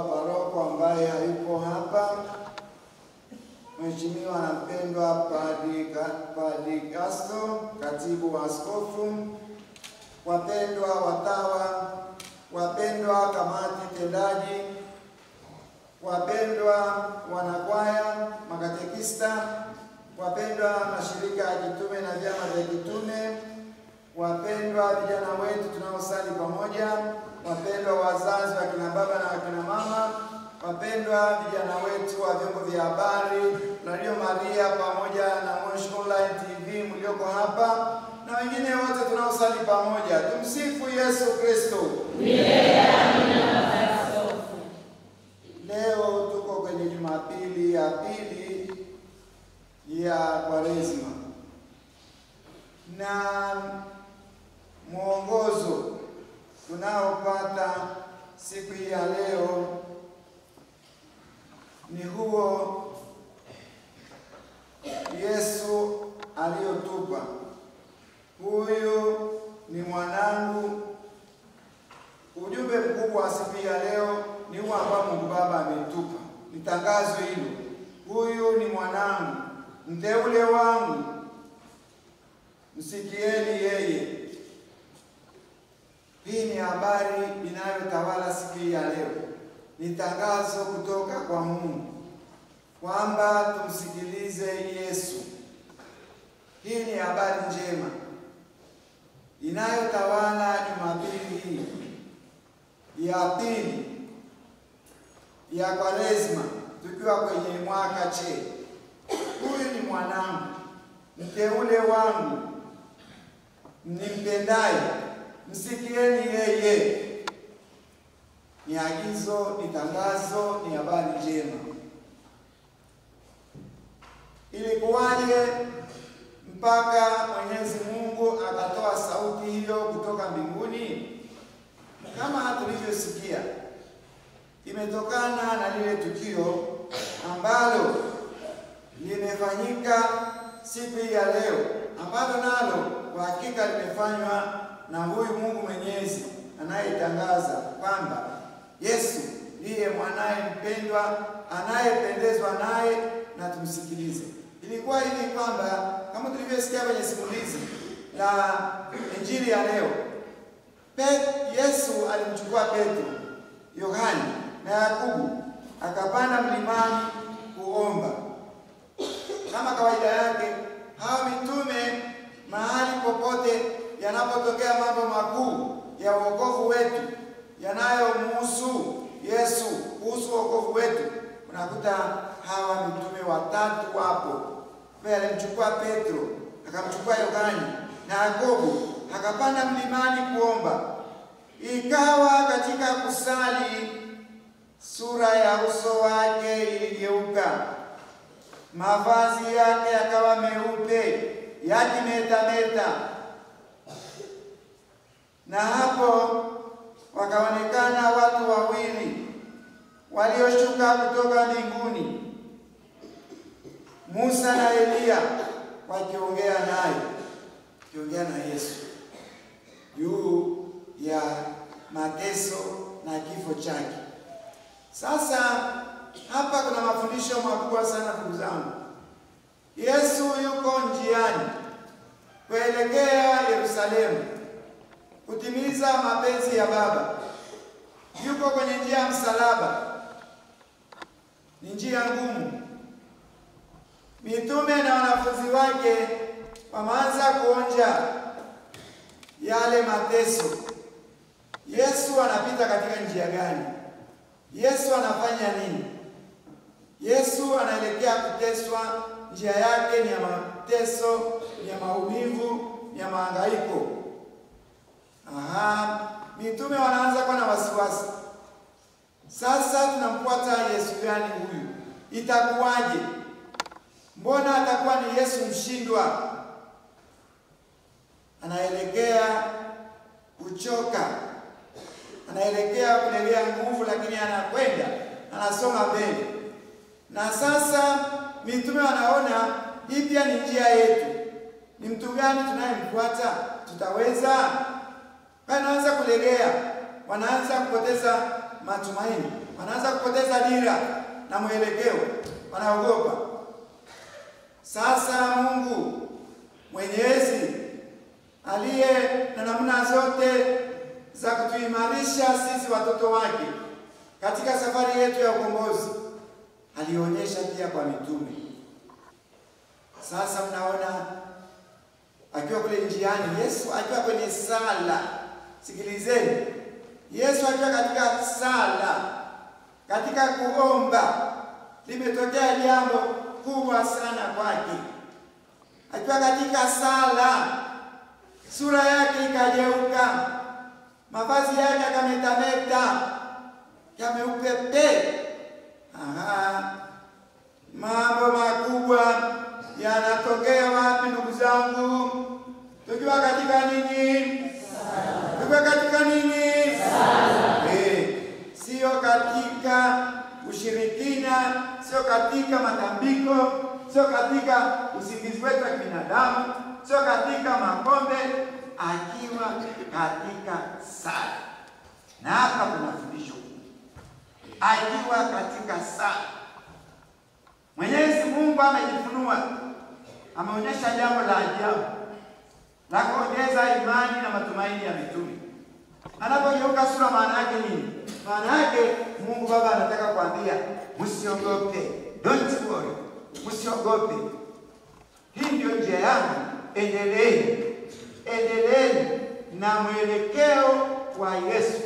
baba paroko ambaye hayupo hapa, Mheshimiwa na mpendwa Padri Castro, katibu wa askofu, wapendwa watawa, wapendwa kamati tendaji, wapendwa wanakwaya, makatekista, wapendwa mashirika ya kitume na vyama vya kitume, wapendwa vijana wetu tunaosali pamoja, wapendwa wazazi wa kina baba na kina mama, wapendwa vijana wetu wa vyombo vya habari, Radio Maria pamoja na Moshi Online TV mlioko hapa, na wengine wote tunaosali pamoja. Tumsifu Yesu Kristo. Leo tuko kwenye Jumapili ya pili ya Kwaresma, na mwongozo tunaopata siku hii ya leo ni huo Yesu aliyotupa. Huyu ni mwanangu. Ujumbe mkubwa wa siku ya leo ni huo ambao Mungu Baba ametupa. Ni tangazo hilo. Huyu ni mwanangu, mteule wangu, msikieni yeye. Hii ni habari inayotawala siku ya leo. Ni tangazo kutoka kwa Mungu kwamba tumsikilize Yesu. Hii ni habari njema inayotawala Jumapili hii ya pili ya Kwaresma, tukiwa kwenye mwaka C. Huyu ni mwanangu, mteule wangu, nimpendaye, msikieni yeye. Ni agizo, ni tangazo, ni habari njema. Ilikuwaje mpaka Mwenyezi Mungu akatoa sauti hiyo kutoka mbinguni? Kama tulivyosikia, imetokana na lile tukio ambalo limefanyika siku ya leo, ambalo nalo kwa hakika limefanywa na huyu Mungu Mwenyezi anayetangaza kwamba Yesu ndiye mwanaye mpendwa anayependezwa naye na tumsikilize. Ilikuwa hivi kwamba kama tulivyosikia kwenye simulizi la Injili ya leo, Yesu alimchukua Petro, Yohani na Yakobo akapanda mlimani kuomba. Kama kawaida yake, hao mitume mahali popote yanapotokea mambo makuu ya wokovu wetu yanayomhusu Yesu, kuhusu wokovu wetu, unakuta hawa mitume watatu wapo. Alimchukua Petro, akamchukua Yohani na Yakobo, akapanda mlimani kuomba. Ikawa katika kusali, sura ya uso wake iligeuka, mavazi yake yakawa meupe yakimetameta, na hapo wakaonekana watu wawili walioshuka kutoka mbinguni, Musa na Elia, wakiongea na Yesu juu ya mateso na kifo chake. Sasa hapa kuna mafundisho makubwa sana ndugu zangu. Yesu yuko njiani kuelekea Yerusalemu kutimiza mapenzi ya Baba. Yuko kwenye njia ya msalaba. Ni njia ngumu. Mitume na wanafunzi wake wameanza kuonja yale mateso. Yesu anapita katika njia gani? Yesu anafanya nini? Yesu anaelekea kuteswa. Njia yake ni ya mateso, ni ya maumivu, ni ya mahangaiko. Mitume wanaanza kuwa na wasiwasi. Sasa tunamfuata Yesu gani huyu? Itakuwaje? Mbona atakuwa ni Yesu mshindwa? Anaelekea kuchoka, anaelekea kulegea nguvu, lakini anakwenda, anasonga mbele. Na sasa mitume wanaona hii pia ni njia yetu. Ni mtu gani tunayemfuata? Tutaweza? Wanaanza kulegea, wanaanza kupoteza matumaini, wanaanza kupoteza dira na mwelekeo, wanaogopa. Sasa Mungu Mwenyezi aliye na namna zote za kutuimarisha sisi watoto wake katika safari yetu ya ukombozi, alionyesha pia kwa mitume. Sasa mnaona akiwa kule njiani, Yesu akiwa kwenye sala. Sikilizeni, Yesu akiwa katika sala, katika kuomba, limetokea jambo kubwa sana kwake. Akiwa katika sala, sura yake ikageuka, mavazi yake yakametameta, yameupepe. Mambo makubwa yanatokea wapi ndugu zangu? Tukiwa katika nini? Tukiwa katika nini? Sio katika ushirikina, sio katika matambiko, sio katika usingizi wetu wa binadamu, sio katika makombe, akiwa katika sala. Na hapa kuna fundisho. Akiwa katika sala, Mwenyezi Mungu amejifunua, ameonyesha jambo la ajabu la kuongeza imani na matumaini ya mitume. Anapogeuka sura, maana yake nini? Maana yake Mungu Baba anataka kuambia, msiogope, don't worry, msiogope. Hii ndio njia yangu, endeleeni na mwelekeo wa Yesu.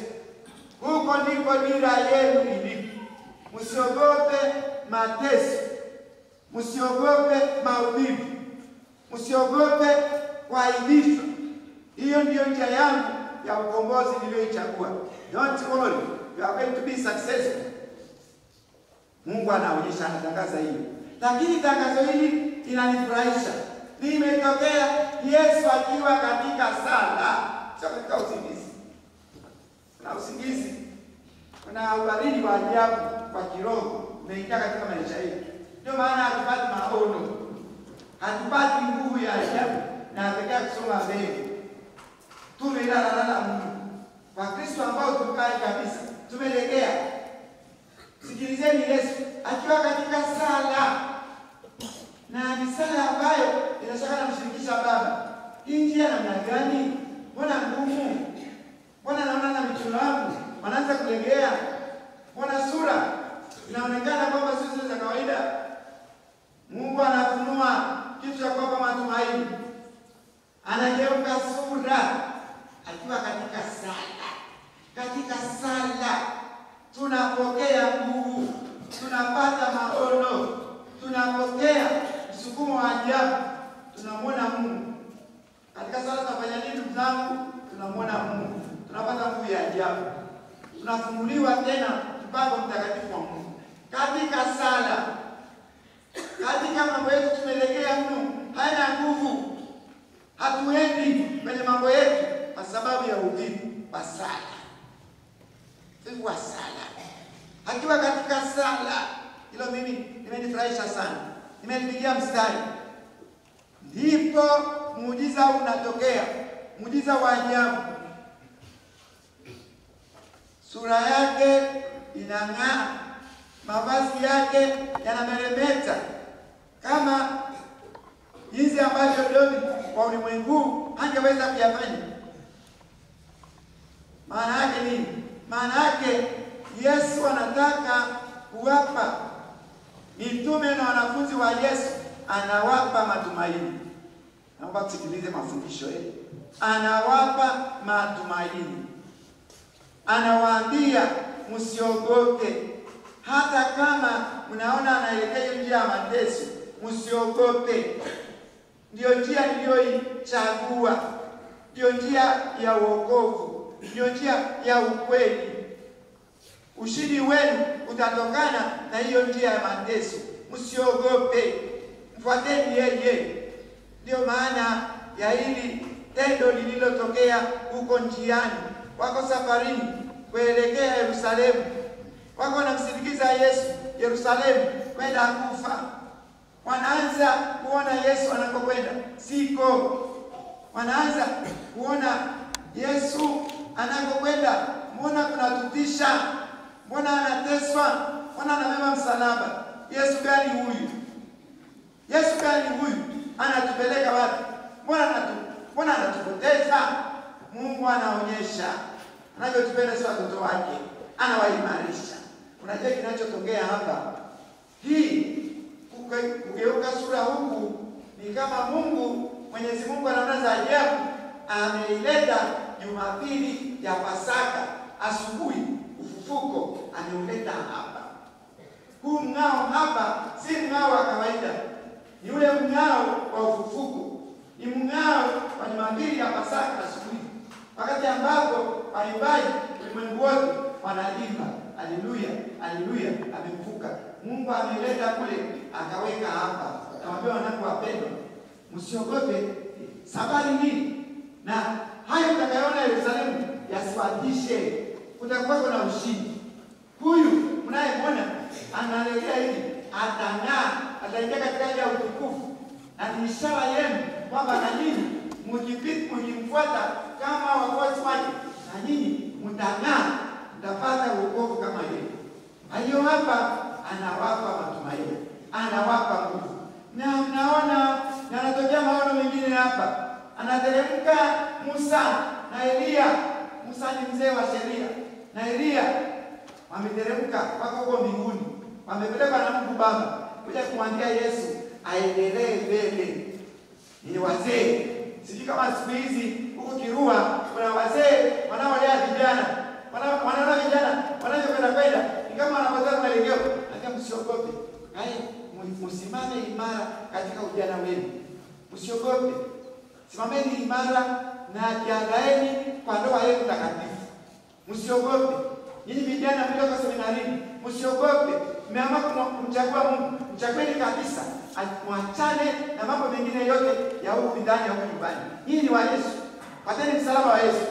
Huko ndiko dira yenu ilipo. Msiogope mateso, msiogope maumivu, msiogope kuaibishwa. Hiyo ndiyo njia yangu ya ukombozi niliyoichagua. Don't worry, you are going to be successful. Mungu anaonyesha, anatangaza hiyo. Lakini tangazo hili linanifurahisha. Limetokea Yesu akiwa katika sala, sio katika usingizi. Na usingizi kuna ubaridi wa ajabu kwa kiroho umeingia katika maisha yetu. Ndio maana hatupati maono, hatupati nguvu ya ajabu, na nataka kusoma mbele. Tumelala Mungu. Kwa Kristo ambao tukai kabisa, tumelegea. Sikilizeni, Yesu akiwa katika sala, na ni sala ambayo inashaka na mshirikisha Baba. Hii njia namna gani? Mbona ngumu? Mbona naona na mikono yangu wanaanza kulegea? Mbona sura inaonekana kwamba sio za kawaida? Mungu anafunua kitu cha kuwapa matumaini. Anageuka sura akiwa katika sala. Katika sala tunapokea nguvu, tunapata maono, tunapokea msukumo wa ajabu, tunamwona Mungu. Katika sala tunafanya nini ndugu zangu? Tunamwona Mungu, tunapata nguvu ya ajabu, tunafunguliwa tena mpango mtakatifu wa Mungu. Katika sala, katika mambo yetu tumelegea mno, haina nguvu, hatuendi kwenye mambo yetu kwa sababu ya uvivu wa sala. Uvivu wa sala. Akiwa katika sala, hilo mimi limenifurahisha sana, nimelipigia mstari. Ndipo muujiza unatokea, muujiza wa ajabu. Sura yake inang'aa, mavazi yake yanameremeta kama jinsi ambavyo Daudi kwa ulimwengu hangeweza kuyafanya. Maana yake nini? Maana yake Yesu anataka kuwapa mitume na wanafunzi wa Yesu, anawapa matumaini. Naomba tusikilize mafundisho yake. Anawapa matumaini. Anawaambia msiogope. Hata kama mnaona anaelekea njia ya mateso, msiogope. Ndio njia niliyoichagua. Ndio njia ya wokovu. Ndio njia ya ukweli. Ushindi wenu utatokana na hiyo njia ya mateso. Msiogope. Mfuateni yeye. Ndio maana ya hili tendo lililotokea huko njiani. Wako safarini kuelekea Yerusalemu. Wako wanamsindikiza Yesu Yerusalemu kwenda kufa. Wanaanza kuona Yesu anakokwenda siko. Wanaanza kuona Yesu anakokwenda, mbona kunatutisha? Mbona anateswa? Mbona anabeba msalaba? Yesu gani huyu? Yesu gani huyu? Anatupeleka wapi? Mbona anatupoteza? Mungu anaonyesha anavyotupenda sisi watoto wake, anawaimarisha. Unajua kinachotokea hapa, hii kugeuka sura huku ni kama Mwenyezi Mungu anaona za ajabu, ameileta Jumapili ya Pasaka asubuhi, ufufuko ameuleta hapa. Huu mng'ao hapa si mng'ao wa kawaida, ni ule mng'ao wa ufufuko, ni mng'ao wa Jumapili ya Pasaka asubuhi, wakati ambapo waimbaji ulimwengu wote wanaimba haleluya, haleluya, amefufuka. Mungu ameleta kule akaweka hapa. Nawaambia wanangu wapendwa, msiogope, safari hii na hayo mtakayoona Yerusalemu yasiwatishe. Kutakuwa na ushindi. Huyu mnayemwona analelea hivi, atang'aa, ataingia katika ile utukufu. Na ni ishara yenu kwamba na nyinyi mkimfuata kama wafuasi wake, na nyinyi mtang'aa, mtapata wokovu kama yeye. Hayo hapa anawapa matumaini, anawapa nguvu. Na mnaona yanatokea maono mengine hapa. Anateremka Musa na Elia. Musa ni mzee wa sheria, na Elia wameteremka wako huko mbinguni. Wamepelekwa na Mungu Baba kuja kumwambia Yesu aendelee mbele. Ni wazee. Sijui kama siku hizi huko Kirua kuna wazee wanaolea vijana. Wanaona vijana wanavyokwenda ni kama wanapoteza mwelekeo. Lakini msiogope. Msimame imara katika ujana wenu. Msiogope. Simameni imara na jiandaeni kwa ndoa yenu takatifu. Msiogope. Nyinyi vijana mlioko seminarini, msiogope. Mmeamua kumchagua Mungu, mchagueni kabisa. Mwachane na mambo mengine yote ya huko ndani ya huko nyumbani. Nyinyi ni wa Yesu. Pateni msalaba wa Yesu.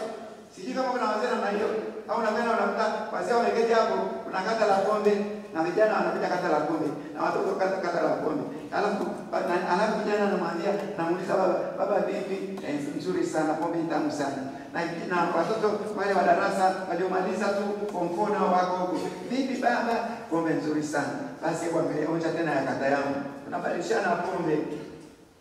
Sijui kama kuna wazee namna hiyo au unakuta wazee wameketi hapo, kuna kata la pombe na vijana wanakuja kata la pombe na watoto kata la pombe. Alafu vijana anamwambia, namuuliza baba vipi? Nzuri sana, pombe tamu sana. Na watoto wale wa darasa waliomaliza tu form 4 nao wako huko. Vipi baba? Pombe nzuri sana. Basi wameonja tena ya kata yangu. Tunabadilishana pombe.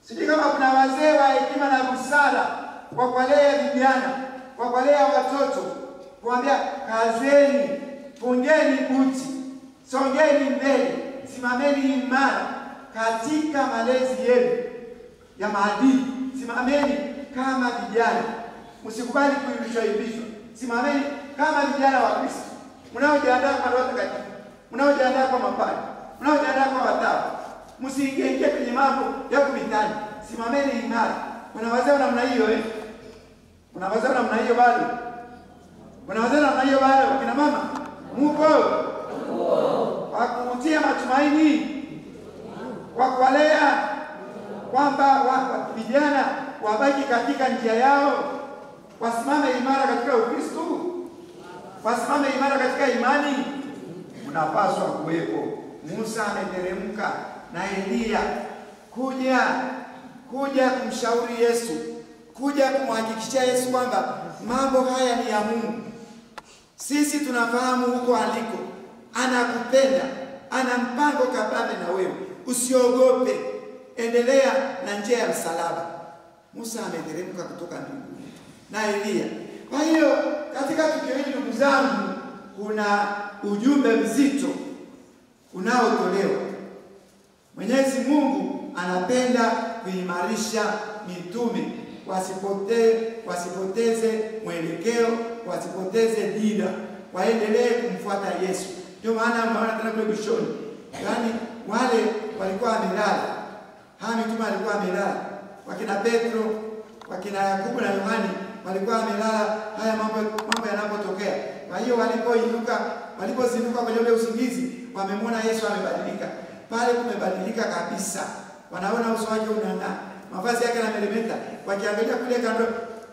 Sijui kama kuna wazee wa hekima na busara kwa kuwalea vijana, kwa kuwalea watoto, kuambia kazeni, fungeni buti, songeni mbele, simameni imara katika malezi yenu ya maadili. Simameni kama vijana, msikubali kuibishwa. Simameni kama vijana wa Kristo, mnaojiandaa kwa ndoa takatifu, mnaojiandaa kwa mapadi, mnaojiandaa kwa watawa. Msiingie kwenye mambo ya kumitani. Simameni imara. Kuna wazee namna hiyo Kuna wazee namna hiyo bado. Kuna wazee namna hiyo bado. Kina mama, mupo? Wakutia matumaini, kwa kuwalea kwamba vijana wabaki katika njia yao, wasimame imara katika Ukristo, wasimame imara katika imani. Mnapaswa kuwepo. Musa ameteremka na Elia kuja kumshauri Yesu, kuja kumhakikishia Yesu kwamba mambo haya ni ya Mungu. Sisi tunafahamu huko aliko, anakupenda, ana mpango kabambe na wewe. Usiogope, endelea na njia ya msalaba. Musa ameteremka kutoka mbinguni na Elia. Kwa hiyo katika tukio hili ndugu zangu, kuna ujumbe mzito unaotolewa. Mwenyezi Mungu anapenda kuimarisha mitume wasipoteze mwelekeo, wasipoteze dira, waendelee kumfuata Yesu. Ndio maana mnaona tena kule bishoni, yaani wale walikuwa wamelala, hawa mitume walikuwa wamelala, wakina Petro, wakina Yakobo na Yohani walikuwa wamelala haya mambo yanapotokea. Kwa hiyo walipozinduka kwenye ule usingizi, wamemwona Yesu amebadilika. Pale kumebadilika kabisa. Wanaona uso wake unang'aa, mavazi yake yanameremeta. Wakiangalia kule kando,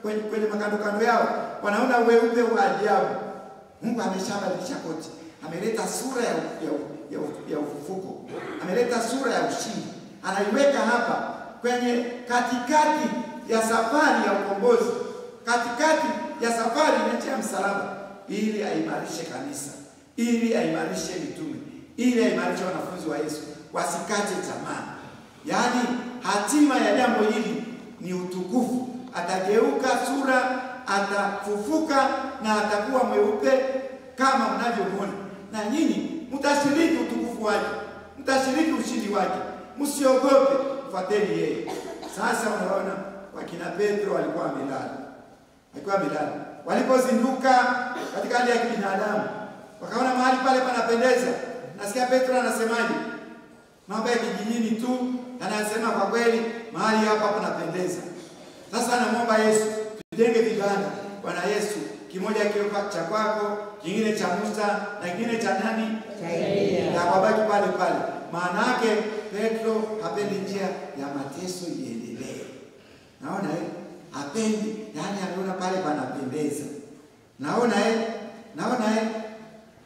kwenye makando yao, wanaona weupe wa ajabu. Mungu ameshabadilisha koti. Ameleta sura ya ufufuko. Ameleta sura ya ushindi. Anaiweka hapa kwenye katikati ya safari ya ukombozi, katikati ya safari ya njia ya msalaba, ili aimarishe kanisa. ili aimarishe mitume, ili aimarishe wanafunzi wa Yesu wasikate tamaa. Yaani hatima ya jambo hili ni utukufu. Atageuka sura, atafufuka na atakuwa mweupe kama mnavyomuona. Na nyinyi mtashiriki utukufu wake, mtashiriki ushindi wake. Msiogope, fuateni yeye. Sasa unaona wakina Petro walikuwa wamelala. Walipozinduka katika hali ya kibinadamu, wakaona mahali pale panapendeza. Nasikia Petro anasemaje? Mambo ya kijijini tu, anasema kwa kweli mahali hapa panapendeza. Sasa anamuomba Yesu, tujenge vibanda. Bwana Yesu, kimoja kiwe cha kwako, kingine cha Musa na kingine cha nani? Cha Elia. Na wabaki pale pale. Maana yake Petro hapendi njia ya mateso iendelee. Naona hapendi, yani anaona pale panapendeza. Naona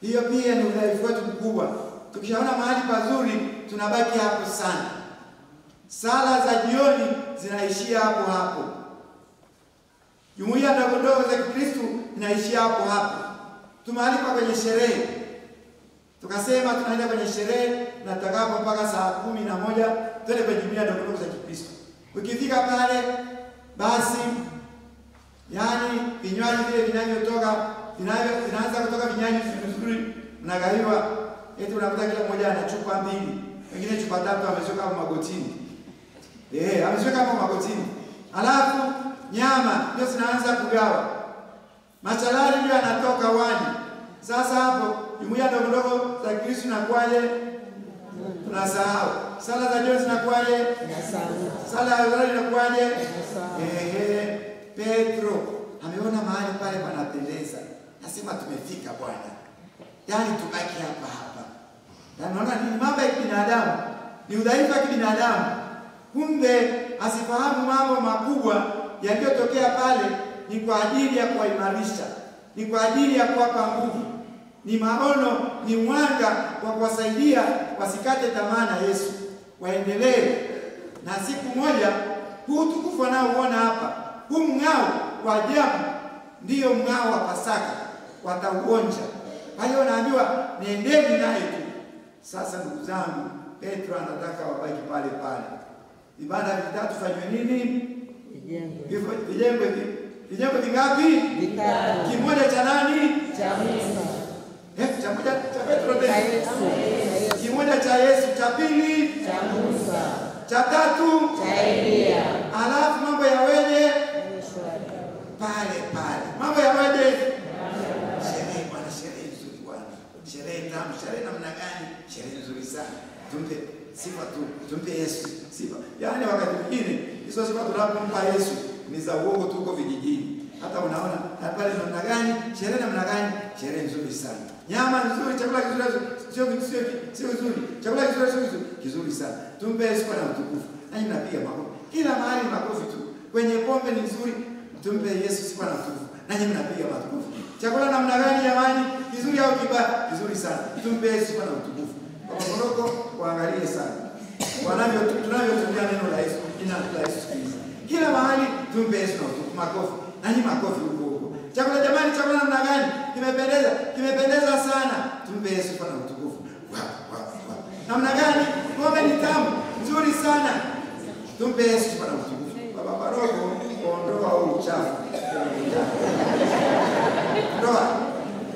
hiyo pia ni udhaifu wetu mkubwa. Tukishaona mahali pazuri tunabaki hapo sana. Sala za jioni zinaishia hapo hapo. Jumuiya ndogo ndogo za Kikristo zinaishia hapo hapo. Tumalipa kwenye sherehe. Tukasema tunaenda kwenye sherehe na tutakapo mpaka saa 11 twende kwenye jumuiya ndogo ndogo za Kikristo. Ukifika pale basi yani vinywaji vile vinaanza kutoka vinywaji vizuri unagaiwa. Eti unakuta kila mmoja ana chupa 2, wengine chupa 3 ameshika hapo magotini. Ameshika hapo magotini. Alafu nyama ndio zinaanza kugawa. Machalari ndio anatoka wani. Sasa hapo jumuiya ndogo ndogo za Kristo inakuaje? Tunasahau. Sala za jioni zinakuaje? Tunasahau. Sala ya jioni inakuaje? Tunasahau. Petro ameona mahali pale panapendeza. Nasema tumefika Bwana. Yaani tubaki hapa. Na naona ni mambo ya kibinadamu, ni udhaifu wa kibinadamu. Kumbe asifahamu mambo makubwa yaliyotokea pale ni kwa ajili ya kuimarisha, ni kwa ajili ya kuwapa nguvu. Ni maono, ni mwanga wa kuwasaidia wasikate tamaa na Yesu, waendelee. Na siku moja huu utukufu wanaoona hapa, huu mng'ao wa ajabu ndio mng'ao wa Pasaka, watauonja. Kwa hiyo naambiwa niendeni naye tu. Sasa ndugu zangu, Petro anataka wabaki pale pale. Ibada vitatu fanywe nini? Vijengwe vingapi? Vitatu. Kimoja cha nani? Cha Musa. Cha Petro tena. Kimoja cha Yesu, cha pili cha Musa. Cha tatu cha Elia. Alafu mambo ya weje pale pale. Mambo ya weje sherehe, bwana, sherehe nzuri bwana. Sherehe tamu, sherehe namna gani? Sherehe nzuri sana. Tumpe sifa tu, tumpe Yesu sifa. Yaani wakati mwingine hizo sifa tunapompa Yesu ni za uongo tu huko vijijini. Hata unaona pale namna gani? Sherehe namna gani? Sherehe nzuri sana. Nyama nzuri, chakula kizuri, sio nzuri. Chakula kizuri sana. Tumpe Yesu na utukufu. Na mnapiga makofi. Kila mahali makofi tu. Kwenye pombe ni nzuri, tumpe Yesu sifa na utukufu. Na mnapiga makofi. Chakula namna gani jamani? Kizuri au kibaya? Kizuri sana. Tumpe Yesu sifa na utukufu. Kwa moroko waangalie sana. Tunavyotumia neno la Yesu, jina la Yesu Kristo. Kila mahali tumpe Yesu na utukufu. Makofi. Na makofi huko. Chakula jamani, chakula namna gani? Kimependeza sana. Tumpe Yesu sifa na utukufu. Namna gani? Ng'ombe ni tamu, nzuri sana. Tumpe Yesu sifa na utukufu. Baba paroko, ondoa uchafu.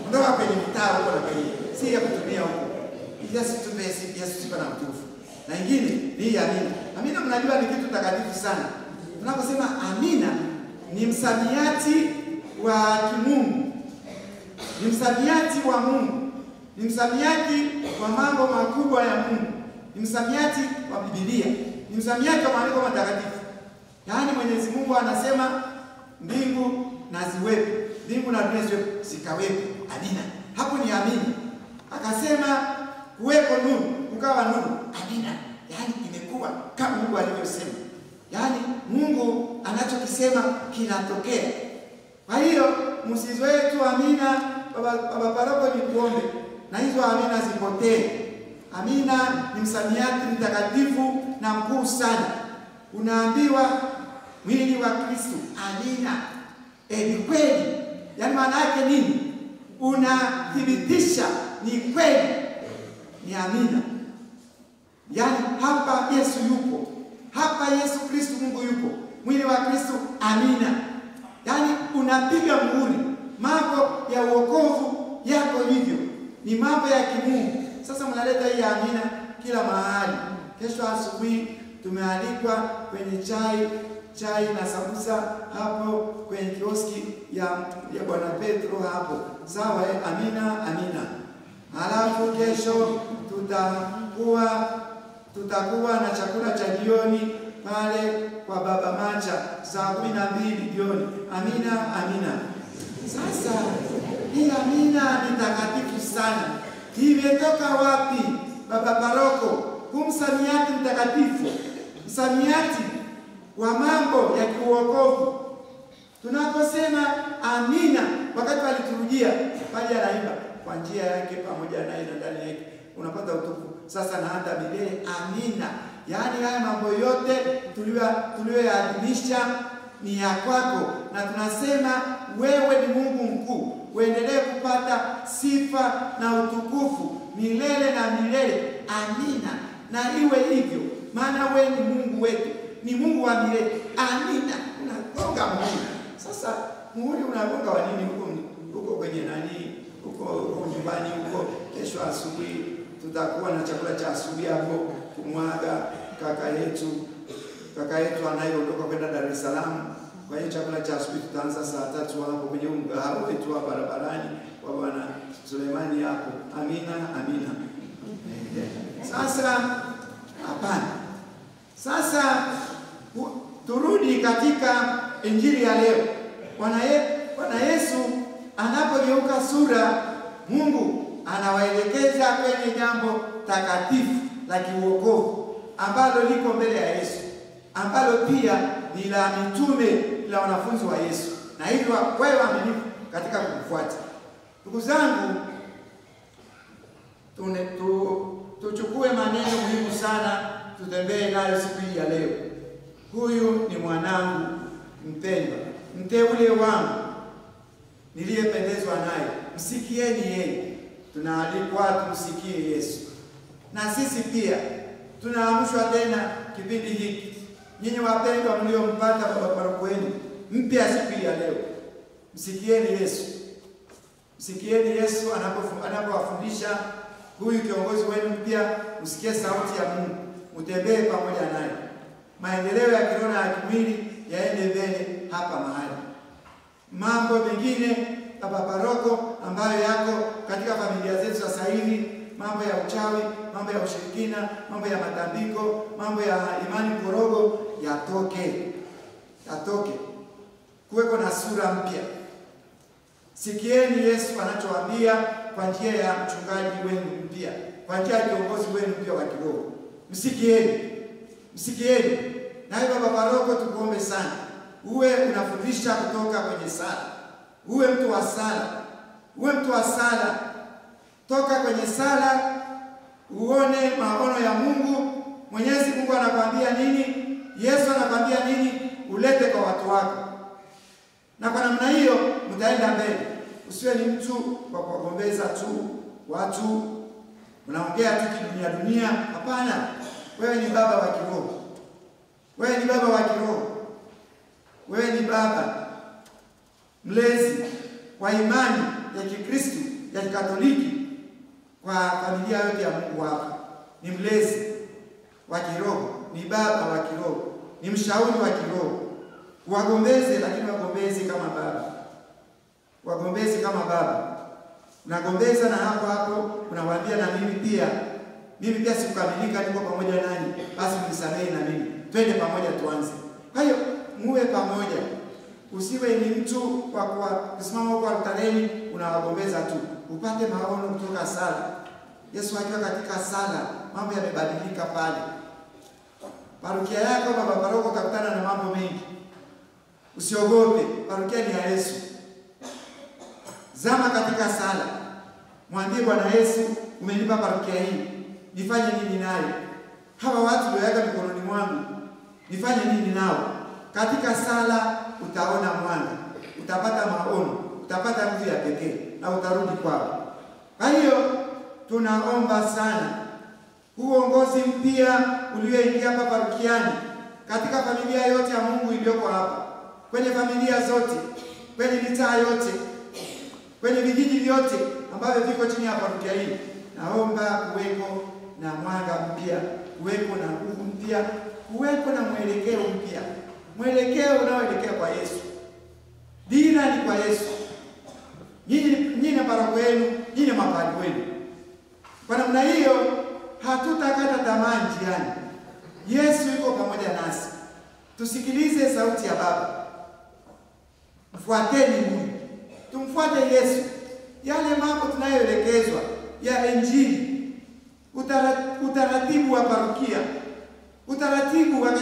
Ondoa kwenye mtaa huko na kwenye. Si ya kutumia huko. Yesu tumpe Yesu sifa na utukufu. Na ingine ni amina. Amina mnajua ni kitu takatifu sana. Tunaposema amina ni msamiati wa kimungu. Ni msamiati wa Mungu. Ni msamiati wa mambo makubwa ya Mungu. Ni msamiati wa Biblia. Ni msamiati wa maandiko matakatifu. Yaani Mwenyezi Mungu anasema mbingu na ziwepo. Mbingu na dunia ziwepo, zikawepo. Amina. Hapo ni amina. Akasema kuwepo nuru, kukawa nuru. Amina. Yaani imekuwa kama Mungu alivyosema. Yaani Mungu anachokisema kinatokea. Kwa hiyo msizoe tu amina. Baba paroko ni kuombe na hizo amina zipotee. Amina ni msamiati mtakatifu na mkuu sana. Unaambiwa mwili wa Kristo. Amina. Ni kweli. Yaani maana yake nini? Unathibitisha ni kweli, ni amina. Yaani hapa Yesu yupo, hapa Yesu Kristo Mungu yupo, mwili wa Kristo, amina. Yaani unapiga muhuri, mambo ya wokovu yako hivyo, ni mambo ya kimungu. Sasa mnaleta hii amina kila mahali. Kesho asubuhi tumealikwa kwenye chai na sambusa hapo kwenye kioski ya Bwana Petro hapo. Sawa, amina, amina. Halafu kesho tutakuwa na chakula cha jioni pale kwa Baba Macha saa 12 jioni. Amina, amina. Sasa hii amina ni takatifu sana. Imetoka wapi, Baba Paroko? Msamiati mtakatifu, msamiati wa mambo ya kiuokovu. Tunaposema amina, wakati waliturujia pale anaimba kwa njia yake pamoja naye na ndani yake unapata utukufu sasa na hata milele, amina. Yaani haya mambo yote tuliyoyaadhimisha ni ya kwako, na tunasema wewe ni Mungu mkuu, uendelee kupata sifa na utukufu milele na milele, amina. Na iwe hivyo, maana wewe ni Mungu wetu, ni Mungu wa milele, amina. Unagonga muhuri. Sasa muhuri unagonga wa nini huko kwenye nani, huko nyumbani huko? Kesho asubuhi tutakuwa na chakula cha asubuhi hapo kumwaga kaka yetu anayeondoka kwenda Dar es Salaam. Kwa hiyo chakula cha asubuhi tutaanza saa 3 hapo kwenye mgahawa wetu wa barabarani kwa Bwana Sulemani hapo. Amina, amina. Sasa hapana. Sasa turudi katika injili ya leo. Bwana Yesu anapogeuka sura, Mungu anawaelekeza kwenye jambo takatifu la kiuokovu ambalo liko mbele ya Yesu, ambalo pia ni la mitume, la wanafunzi wa Yesu, na hivyo wewe waaminifu katika kumfuata. Ndugu zangu, tuchukue maneno muhimu sana, tutembee nayo siku hii ya leo. Huyu ni mwanangu mpendwa, mteule wangu niliyependezwa naye, msikieni yeye. Tunaalikwa tumsikie Yesu. Na sisi pia tunaamshwa tena kipindi hiki. Nyinyi wapendwa mliompata Baba Paroko wenu mpya siku ya leo, msikieni Yesu. Msikieni Yesu anapowafundisha huyu kiongozi wenu mpya, msikie sauti ya Mungu, mtembee pamoja naye. Maendeleo ya kiroho na kimwili yaende mbele hapa mahali. Mambo mengine Baba Paroko ambayo yako katika familia zetu sasa hivi, mambo ya uchawi, mambo ya ushirikina, mambo ya matambiko, mambo ya imani korogo, yatoke. Kuweko na sura mpya. Sikieni Yesu anachowaambia kwa njia ya mchungaji wenu mpya, kwa njia ya kiongozi wenu mpya wa kiroho. Msikieni. Na Baba Paroko, tukuombe sana, uwe unafundisha kutoka kwenye sala. Uwe mtu wa sala. Toka kwenye sala uone maono ya Mungu. Mwenyezi Mungu anakuambia nini? Yesu anakuambia nini? Ulete kwa watu wako. Na kwa namna hiyo mtaenda mbele. Usiwe ni mtu wa kuwagombeza tu watu, unaongea tu dunia. Hapana. Wewe ni baba wa kiroho. Wewe ni baba mlezi wa imani ya Kikristo, ya Kikatoliki kwa familia yote ya Mungu wako. Ni mlezi wa kiroho, ni baba wa kiroho, ni mshauri wa kiroho. Wagombeze, lakini wagombeze kama baba. Unagombeza na hapo unawaambia na mimi pia sikukamilika, niko pamoja nani, basi mnisamehe na mimi. Twende pamoja tuanze. Kwa hiyo muwe pamoja. Usiwe ni mtu wa kusimama huko altareni unawagombeza tu. Upate maono kutoka sala. Yesu akiwa katika sala, mambo yamebadilika pale. Parokia yako Baba Paroko utakutana na mambo mengi. Usiogope, parokia ni ya Yesu. Zama katika sala. Mwambie Bwana Yesu, umenipa parokia hii, nifanye nini nayo? Hawa watu ndio mikononi mwangu, nifanye nini nao? Katika sala utaona mwanga, utapata maono, utapata nguvu ya pekee na utarudi kwao. Kwa hiyo tunaomba sana uongozi mpya ulioingia hapa parokiani, katika familia yote ya Mungu iliyoko hapa, kwenye familia zote, kwenye mitaa yote, kwenye vijiji vyote ambavyo viko chini ya parokia hii. Naomba kuweko na mwanga mpya, kuweko na nguvu mpya, kuweko na mwelekeo mpya, mwelekeo unaoelekea kwa Yesu. Dira ni kwa Yesu. Nyinyi na paroko yenu, nyinyi mapadri wenu. Kwa namna hiyo hatutakata tamaa njiani. Yesu yuko pamoja nasi. Tusikilize sauti ya Baba. Mfuateni huyu. Tumfuate Yesu. Yale mambo tunayoelekezwa ya Injili, utaratibu wa parokia, utaratibu wa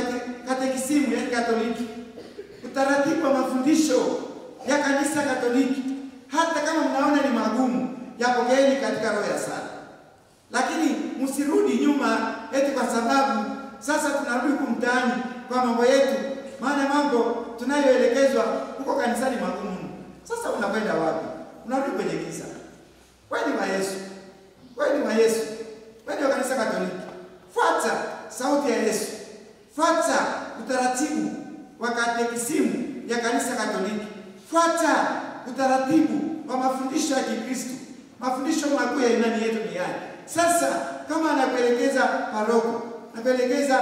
katekisimu ya Katoliki, utaratibu wa mafundisho ya kanisa Katoliki, hata kama mnaona ni magumu, yapokeeni katika roho ya sala. Lakini msirudi nyuma eti kwa sababu sasa tunarudi kumtaani kwa mambo yetu, maana mambo tunayoelekezwa huko kanisani magumu. Sasa unakwenda wapi? Unarudi kwenye giza. Wewe ni wa Yesu. Wewe ni wa Yesu. Wewe ni wa kanisa Katoliki. Fuata sauti ya Yesu. Fuata utaratibu wa katekisimu ya kanisa Katoliki. Fuata utaratibu wa mafundisho ya Kikristo, mafundisho makuu ya imani yetu duniani. Sasa kama anakuelekeza paroko, anakuelekeza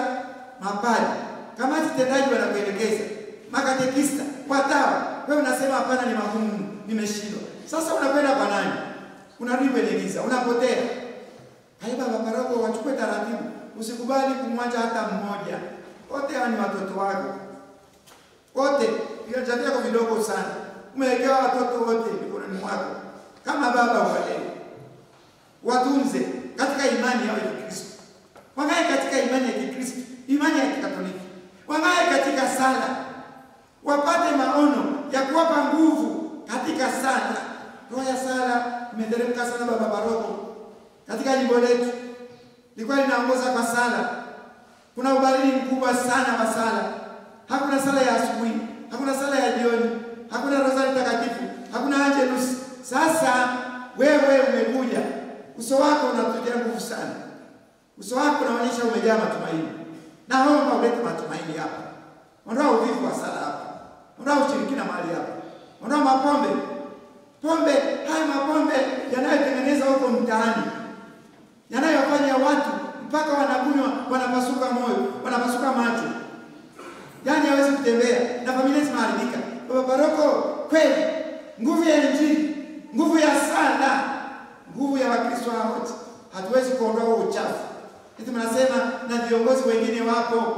mapadri, kamati tendaji wanakuelekeza, makatekista, watawa, wewe unasema hapana, ni magumu, nimeshindwa. Sasa unakwenda kwa nani? Unarudi kwenye giza, unapotea. Kaiba maparoko wachukue taratibu. Usikubali kumwacha hata mmoja. Wote ni watoto wako. Wote, viwanja vyako vidogo sana. Umewekewa watoto wote mikononi mwako. Kama baba uwalee. Watunze katika imani yao ya Kikristo. Wangae katika imani ya Kikristo, imani ya Kikatoliki. Wangae katika sala. Wapate maono ya kuwapa nguvu katika sala. Roho ya sala imeteremka sana baba paroko. Katika jimbo letu lilikuwa linaongoza kwa sala. Kuna ubaridi mkubwa sana wa sala. Hakuna sala ya asubuhi, hakuna sala ya jioni, hakuna rozari takatifu, hakuna angelus. Sasa wewe umekuja, uso wako unatutia nguvu sana. Uso wako unaonyesha umejaa matumaini. Naomba ulete matumaini hapa. Ondoa uvivu wa sala hapa. Ondoa ushirikina mahali hapa. Ondoa mapombe. Pombe, haya mapombe yanayotengeneza huko mtaani, yanayofanya watu mpaka wanakunywa, wanapasuka moyo, wanapasuka macho. Yaani hawezi kutembea na familia zimeharibika. Baba paroko, kweli nguvu ya Injili, nguvu ya sala, nguvu ya Wakristo wote. Hatuwezi kuondoa huo uchafu. Eti mnasema na viongozi wengine wapo.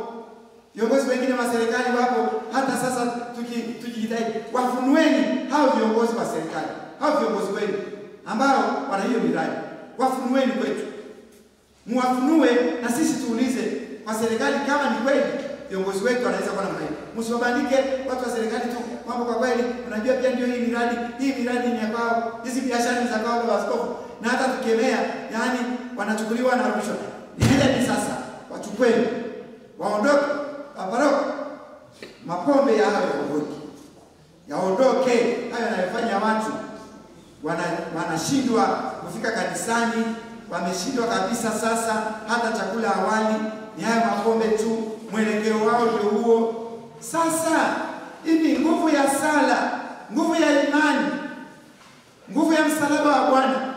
Viongozi wengine wa serikali wapo. Hata sasa tukijitahidi, wafunueni hao viongozi wa serikali, hao viongozi wenu ambao wana hiyo miradi. Wafunueni kwetu. Muwafunue na sisi tuulize kwa serikali kama ni kweli viongozi wetu wanaweza kuwa na mradi. Msiwabandike watu wa serikali tu mambo kwa kweli. Unajua pia ndio hii miradi ni ya kwao. Hizi biashara ni za kwao baba askofu. Na hata tukemea, yani wanachukuliwa na rushwa. Ni sasa wachukweni. Waondoke. Paroko, mapombe ya hayo yaondoke. Hayo yanayofanya watu wanashindwa kufika kanisani, wameshindwa kabisa. Sasa hata chakula awali ni hayo mapombe tu, mwelekeo wao ndio huo. Sasa hivi nguvu ya sala, nguvu ya imani, nguvu ya msalaba wa Bwana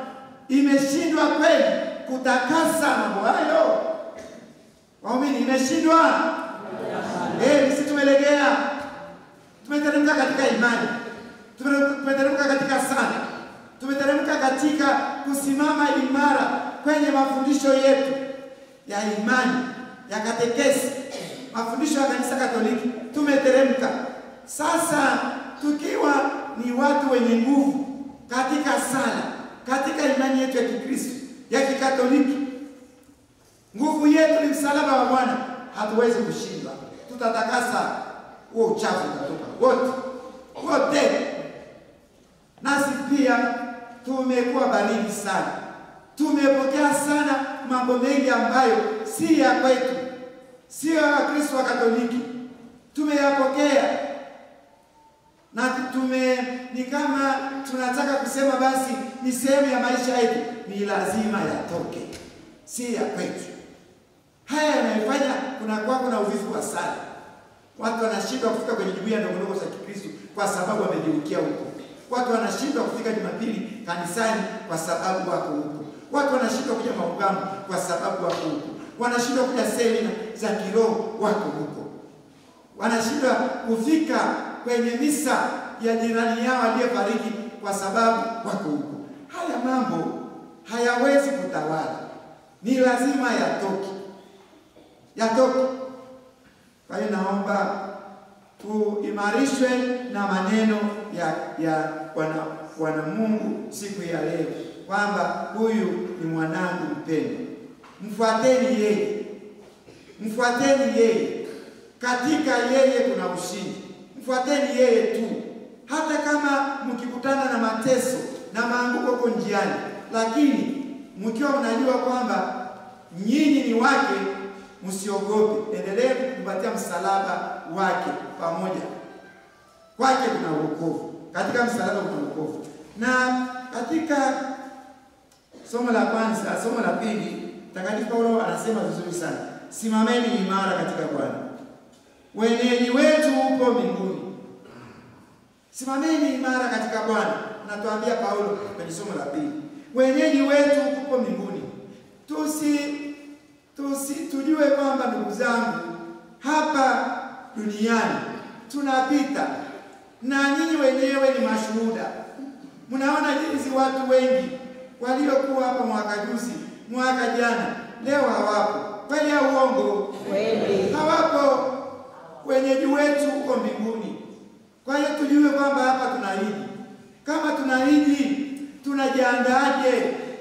imeshindwa kweli kutakasa mambo hayo? Waumini, imeshindwa? Sisi tumelegea. Tumeteremka katika imani. Tumeteremka katika sala. Tumeteremka katika kusimama imara kwenye mafundisho yetu ya imani, ya katekesi, mafundisho ya kanisa Katoliki. Tumeteremka. Sasa tukiwa ni watu wenye nguvu katika sala, katika imani yetu ya Kikristo, ya Kikatoliki, nguvu yetu ni msalaba wa Bwana, hatuwezi kushindwa. Tutatakasa huo uchafu utatoka wote. Nasi pia tumekuwa baridi sana. Tumepokea sana mambo mengi ambayo si ya kwetu, sio ya Kristo wa Katoliki. Tumeyapokea. na ni kama tunataka kusema basi ni sehemu ya maisha yetu, ni lazima yatoke, si ya kwetu. Haya yanayofanya kuna uvivu wa sala. Watu wanashindwa kufika kwenye jumuiya ndogo ndogo za Kikristo kwa sababu wamegeukia huko. Watu wanashindwa kufika Jumapili kanisani kwa sababu wako huko. Watu wanashindwa kuja maungamo kwa sababu wako huko. Wanashindwa kuja semina za kiroho wako huko. Wanashindwa kufika kwenye misa ya jirani yao aliyefariki kwa sababu wako huko. Haya mambo hayawezi kutawala. Ni lazima yatoke. Yatoke. Kwa hiyo naomba tuimarishwe na maneno ya Bwana Mungu siku ya leo, kwamba huyu ni mwanangu mpendwa. Mfuateni yeye. Mfuateni yeye. Katika yeye kuna ushindi. Mfuateni yeye tu. Hata kama mkikutana na mateso na maanguko huko njiani, lakini mkiwa mnajua kwamba nyinyi ni wake, msiogope. Endelee kukumbatia msalaba wake pamoja. Kwake kuna wokovu. Katika msalaba kuna wokovu. Na katika somo la kwanza, somo la pili, Mtakatifu Paulo anasema vizuri sana. Simameni imara katika Bwana. Wenyeji wetu upo mbinguni. Simameni imara katika Bwana. Anatuambia Paulo kwenye somo la pili. Wenyeji wetu upo mbinguni. Tujue kwamba ndugu zangu, hapa duniani tunapita, na nyinyi wenyewe ni mashuhuda. Mnaona jinsi watu wengi waliokuwa hapa mwaka juzi, mwaka jana, leo hawapo. Kweli au uongo? Kweli. Hawapo. Wenyeji wetu uko mbinguni. Kwa hiyo tujue kwamba hapa tunaahidi. Kama tunaahidi, tunajiandaaje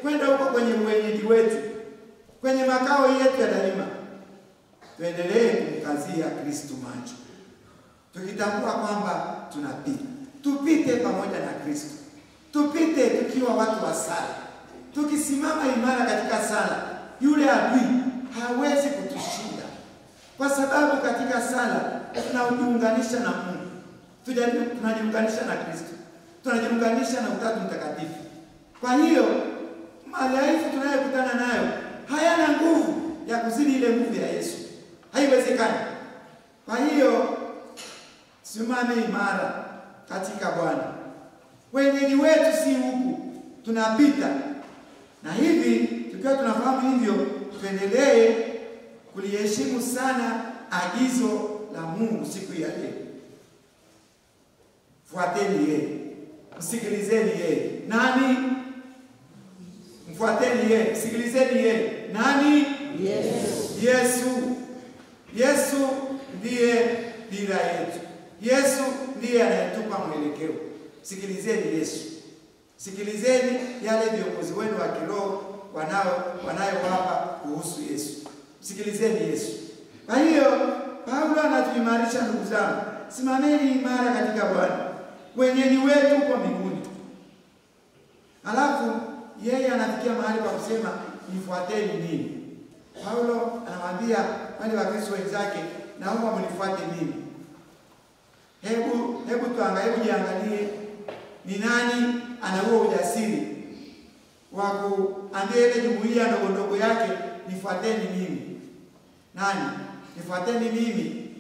kwenda huko kwenye wenyeji wetu, kwenye makao yetu ya daima? Tuendelee kumkazia Kristo macho, tukitambua kwamba tunapita. Tupite pamoja na Kristo. Tupite tukiwa watu wa sala. Tukisimama imara katika sala, yule adui hawezi kutushinda. Kwa sababu katika sala tunajiunganisha na Mungu. Tunajiunganisha na Kristo. Tunajiunganisha na Utatu Mtakatifu. Kwa hiyo madhaifu tunayokutana nayo hayana nguvu ya kuzidi ile nguvu ya Yesu. Haiwezekani. Kwa hiyo simame imara katika Bwana. Wenyeji wetu si huku, tunapita. Na hivi tukiwa tunafahamu hivyo, tuendelee kuliheshimu sana agizo la Mungu siku ya leo. Fuateni yeye. Msikilizeni yeye. Nani? Mfuateni yeye. Msikilizeni yeye. Nani? Yesu. Yesu ndiye dira yetu. Yesu ndiye anayetupa mwelekeo. Sikilizeni Yesu. Sikilizeni yale viongozi wenu wa kiroho wanayowapa kuhusu Yesu. Sikilizeni Yesu. Kwa hiyo Paulo anatuimarisha ndugu zangu. Simameni imara katika Bwana. Wenyeji wetu uko mbinguni. Alafu yeye anafikia mahali pa kusema nifuateni mimi. Paulo anawaambia wale Wakristo wenzake, naomba mnifuate mimi. Hebu jiangalie ni nani ana huo ujasiri wa kuambia ile jumuiya ndogo ndogo yake, nifuateni mimi. Nani? Nifuateni mimi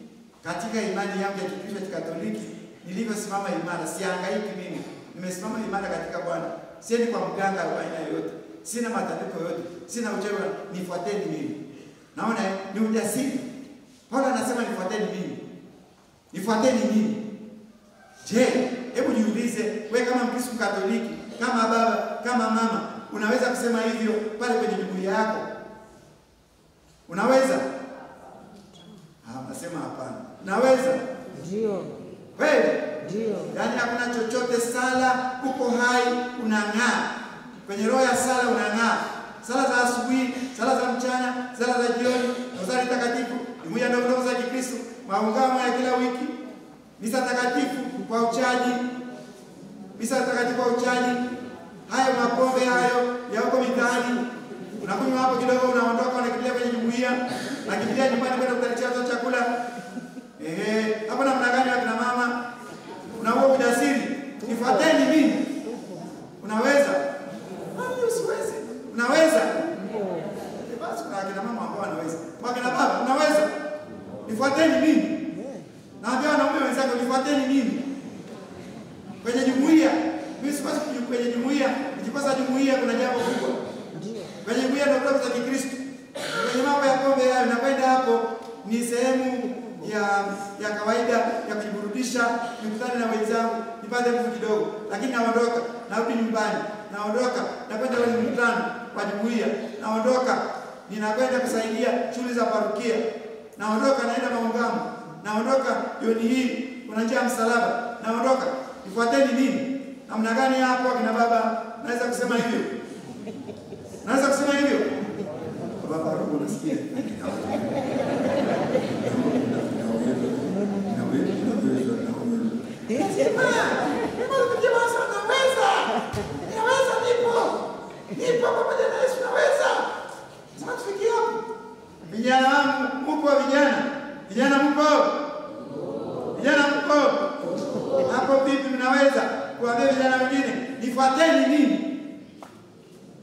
katika imani yangu ya Kikristo cha Katoliki, nilivyosimama imara. Sihangaiki mimi. Nimesimama imara katika Bwana. Siendi kwa mganga wa aina yoyote. Sina matandiko yote. Sina uchawi. Nifuateni mimi. Naona ni ujasiri. Paulo anasema nifuateni mimi. Nifuateni mimi. Je, hebu jiulize, wewe kama Mkristo Katoliki, kama baba, kama mama, unaweza kusema hivyo pale kwenye jumuiya yako? Unaweza? Nasema hapana. Naweza? Ndio. Kweli? Ndio. Yaani hakuna chochote. Sala uko hai, unang'aa. Kwenye roho ya sala unang'aa. Sala za asubuhi, sala za mchana, sala za jioni, rozari takatifu, jumuiya ndogo ndogo za Kikristo, maungamo ya kila wiki, misa takatifu kwa uchaji, misa takatifu kwa uchaji. Hayo mapombe hayo ya huko mitaani, unakunywa hapo kidogo, unaondoka, unakimbilia kwenye jumuiya, unakimbilia nyumbani kwenda kutaletea chakula. Hapo namna gani wakina mama? Una huo Wakina baba, unaweza? Nifuateni mimi. Naambia wanaume wenzangu, nifuateni mimi. Kwenye jumuiya, mimi sipaswi kwenye jumuiya, nikikosa jumuiya kuna jambo kubwa. Kwenye jumuiya ndio klabu za Kikristo. Kwenye mambo ya pombe hayo nakwenda hapo ni sehemu ya kawaida ya kujiburudisha, nikutane na wenzangu, nipate nguvu kidogo, lakini naondoka, narudi nyumbani, naondoka, nakwenda kwenye mkutano wa jumuiya, naondoka, ninakwenda kusaidia shughuli za parokia, naondoka, naenda maungamo, naondoka, jioni hii kuna njia ya msalaba, naondoka. Nifuateni mimi. Namna gani hapo akina baba naweza kusema hivyo? Naweza kusema hivyo? Baba roho unasikia? Nipo pamoja na Yesu, naweza. Sasa tufikie hapo. Vijana wangu, mpo vijana? Vijana mpo? Vijana mpo? Hapo vipi mnaweza kuambia vijana wengine, nifuateni mimi?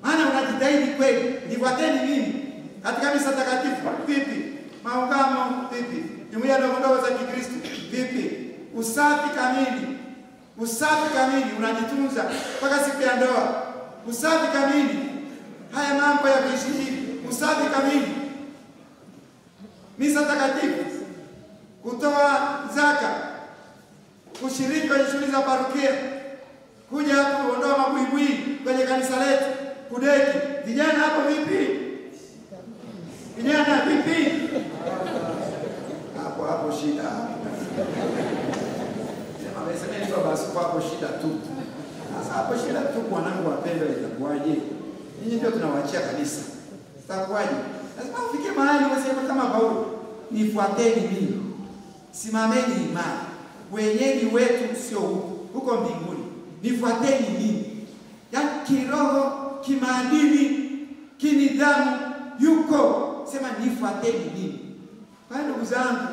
Maana unajitahidi kweli, nifuateni mimi. Katika misa takatifu vipi? Maungamo vipi? Jumuiya ndogo za Kikristo vipi? Usafi kamili. Usafi kamili, unajitunza mpaka siku ya ndoa. Usafi kamili. Haya mambo ya kuishi, usafi kamili. Misa takatifu, kutoa zaka, kushiriki kwenye shughuli za parokia, kuja kuondoa mabuibui kwenye kanisa letu, kudeki. Vijana hapo vipi? Vijana vipi? Hapo shida. Sema wewe sasa basi hapo shida tu. Sasa hapo shida tu, mwanangu wapendwa, itakuwaje? Ninyi ndio tunawaachia kanisa. Itakuwaje? Lazima ufike mahali waseme kama Paulo, nifuateni mimi. Simameni imani. Wenyeji wetu sio huko mbinguni. Nifuateni mimi. Yaani kiroho, kimaadili, kinidhamu yuko. Sema nifuateni mimi. Kwa ndugu zangu,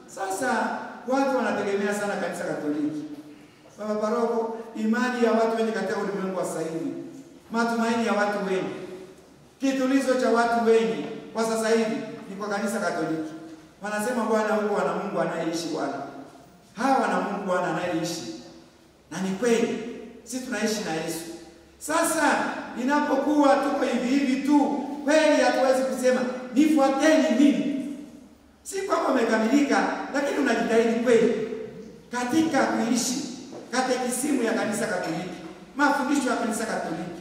sasa watu wanategemea sana kanisa Katoliki. Baba paroko, imani ya watu wengi katika ulimwengu wa sasa hivi, matumaini ya watu wengi, kitulizo cha watu wengi kwa sasa hivi ni kwa kanisa Katoliki. Wanasema Bwana huko wana Mungu anayeishi Bwana. Hawa wana Mungu Bwana anayeishi. Na ni kweli, sisi tunaishi na Yesu. Sasa inapokuwa tuko hivi tu, kweli hatuwezi kusema nifuateni mimi. Si kwamba umekamilika, lakini unajitahidi kweli katika kuishi katekisimu ya kanisa Katoliki, mafundisho ya kanisa Katoliki,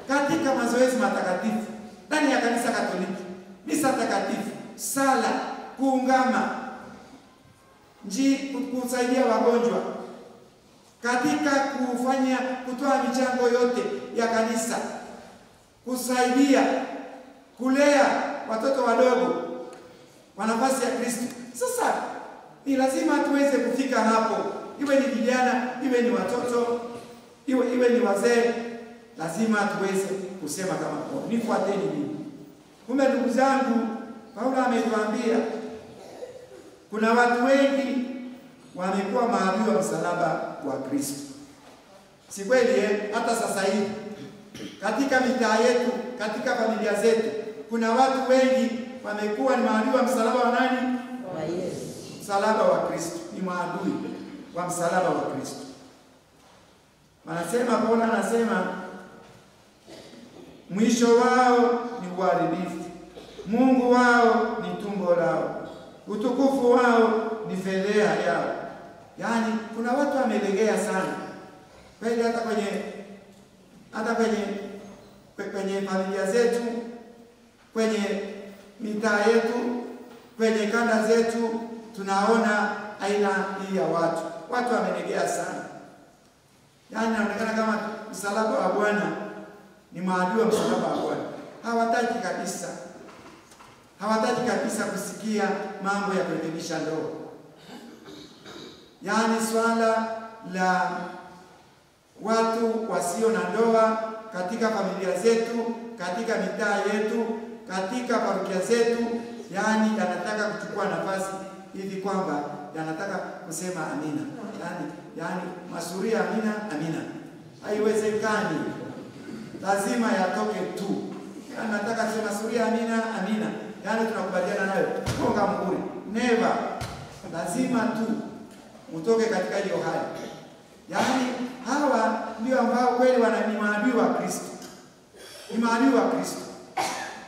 katika mazoezi matakatifu ndani ya kanisa Katoliki, misa takatifu, sala, kuungama, kusaidia wagonjwa, katika kutoa michango yote ya kanisa, kusaidia kulea watoto wadogo kwa nafasi ya Kristo. Sasa ni lazima tuweze kufika hapo, iwe ni vijana, iwe ni watoto, iwe ni wazee, lazima tuweze kusema kama Paulo, nifuateni mimi. Kumbe ndugu zangu, Paulo ametuambia kuna watu wengi wamekuwa maadui wa msalaba wa Kristo. Si kweli hata sasa hivi katika mitaa yetu, katika familia zetu, kuna watu wengi wamekuwa ni maadui wa msalaba wa nani? Wa Yesu. Msalaba wa Kristo, ni maadui wa msalaba wa Kristo. Wanasema, Paulo anasema mwisho wao ni uharibifu, Mungu wao ni tumbo lao, utukufu wao ni fedheha yao. Yaani kuna watu wamelegea sana kweli, hata kwenye familia zetu, kwenye mitaa yetu, kwenye kanda zetu, tunaona aina hii ya watu wamelegea sana. Yaani inaonekana kama msalaba wa Bwana ni maadui wa msalaba wa Bwana. Hawataki kabisa kusikia mambo ya kurekebisha ndoa. Yaani swala la watu wasio na ndoa katika familia zetu, katika mitaa yetu, katika parokia zetu, yaani yanataka kuchukua nafasi hivi kwamba yanataka kusema amina. Yaani masuria amina. Haiwezekani. Lazima yatoke tu. Anataka kusema masuria amina. yaani tunakubaliana nayo, gonga muhuri. Never. Lazima tu utoke katika hiyo hali. Yaani hawa ndio ambao kweli ni maadui wa Kristo. Ni maadui wa Kristo.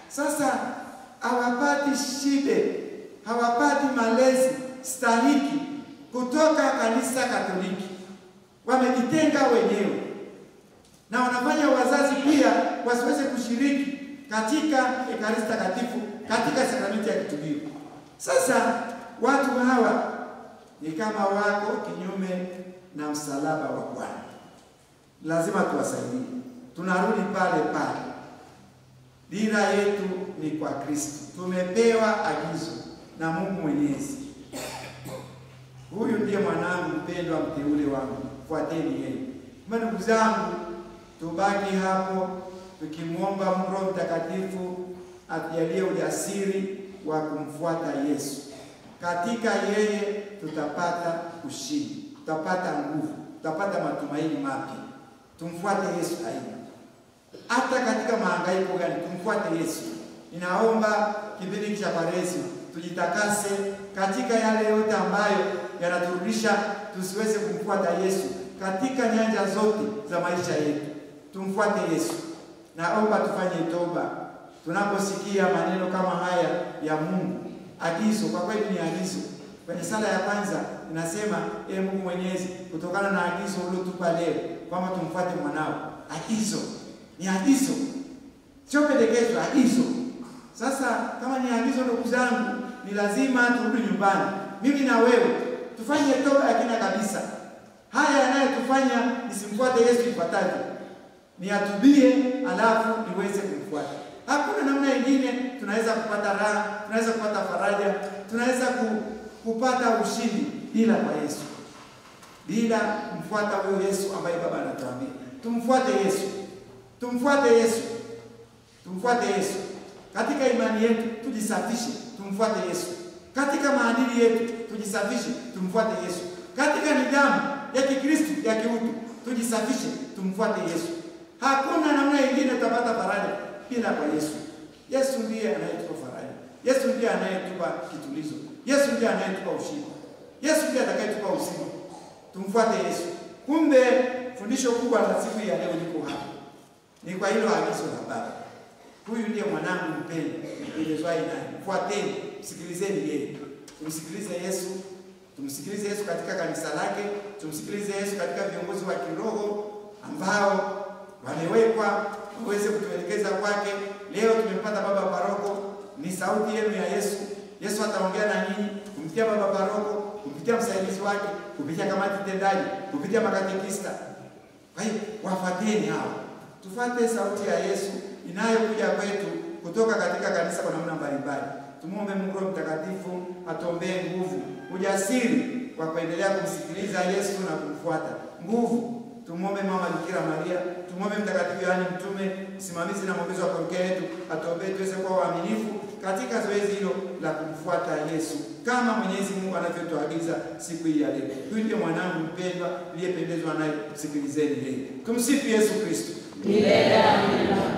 Sasa hawapati shide, hawapati malezi stahiki kutoka kanisa Katoliki. Wamejitenga wenyewe. Na wanafanya wazazi pia wasiweze kushiriki katika Ekaristi Takatifu, katika sakramenti ya kitubio. Sasa watu hawa ni kama wako kinyume na msalaba wa Bwana. Lazima tuwasaidie. Tunarudi pale pale. Dira yetu ni kwa Kristo. Tumepewa agizo na Mungu Mwenyezi. Huyu ndiye mwanangu mpendwa, mteule wangu, fuateni yeye. Ndugu zangu, tubaki hapo tukimwomba Roho Mtakatifu atujalie ujasiri wa kumfuata Yesu. Katika yeye tutapata ushindi, tutapata nguvu, tutapata matumaini mapya. Tumfuate Yesu daima. Hata katika mahangaiko gani, tumfuate Yesu. Ninaomba kipindi cha Kwaresima tujitakase katika yale yote ambayo yanaturudisha tusiweze kumfuata Yesu katika nyanja zote za maisha yetu. Tumfuate Yesu. Naomba tufanye toba tunaposikia maneno kama haya ya Mungu. Agizo, kwa kweli ni agizo. Kwenye sala ya kwanza inasema, Mungu Mwenyezi, kutokana na agizo uliotupa leo kwamba tumfuate mwanao. Agizo. Ni agizo. Sio pendekezo, agizo. Sasa kama ni agizo, ndugu zangu, ni lazima turudi nyumbani. Mimi na wewe tufanye toba ya kina kabisa. Haya yanayotufanya nisimfuate Yesu ifuataje? Ni atubie alafu niweze kumfuata. Hakuna namna nyingine tunaweza kupata raha, tunaweza kupata faraja, tunaweza kupata ushindi bila kwa Yesu. Bila kumfuata huyo Yesu ambaye Baba anatuambia. Tumfuate Yesu. Tumfuate Yesu. Tumfuate Yesu. Katika imani yetu tujisafishe, tumfuate Yesu. Katika maadili yetu tujisafishe, tumfuate Yesu. Katika nidhamu ya Kikristo ya kiutu tujisafishe, tumfuate Yesu. Hakuna namna nyingine tutapata faraja bila kwa Yesu. Yesu ndiye anayetupa faraja. Yesu ndiye anayetupa kitulizo. Yesu ndiye anayetupa ushindi. Yesu ndiye atakayetupa uzima. Tumfuate Yesu. Kumbe fundisho kubwa la siku ya leo liko hapa. Ni kwa hilo agizo la Baba. Huyu ndiye mwanangu mpendwa, nilizwai naye. Fuateni, sikilizeni yeye. Tumsikilize Yesu. Tumsikilize Yesu katika kanisa lake. Tumsikilize Yesu katika viongozi wa kiroho ambao wamewekwa waweze kutuelekeza kwake. Leo tumempata baba paroko, ni sauti yenu ya Yesu. Yesu ataongea na nyinyi kupitia baba paroko, kupitia msaidizi wake, kupitia kamati tendaji, kupitia makatekista. Kwa hiyo wafuateni hao. Tufuate sauti ya Yesu inayokuja kwetu kutoka katika kanisa kwa namna mbalimbali. Tumuombe Mungu Roho Mtakatifu atuombee nguvu, ujasiri wa kuendelea kumsikiliza Yesu na kumfuata. Nguvu. Tumuombe Mama Bikira Maria, tumuombe Mtakatifu Yohane Mtume, msimamizi na mwombezi wa parokia yetu, atuombee tuweze kuwa waaminifu katika zoezi hilo la kumfuata Yesu kama Mwenyezi Mungu anavyotuagiza siku hii ya leo. Huyu ndiye mwanangu mpendwa, niliyependezwa naye, sikilizeni yeye. Tumsifu Yesu Kristo. Milele amina.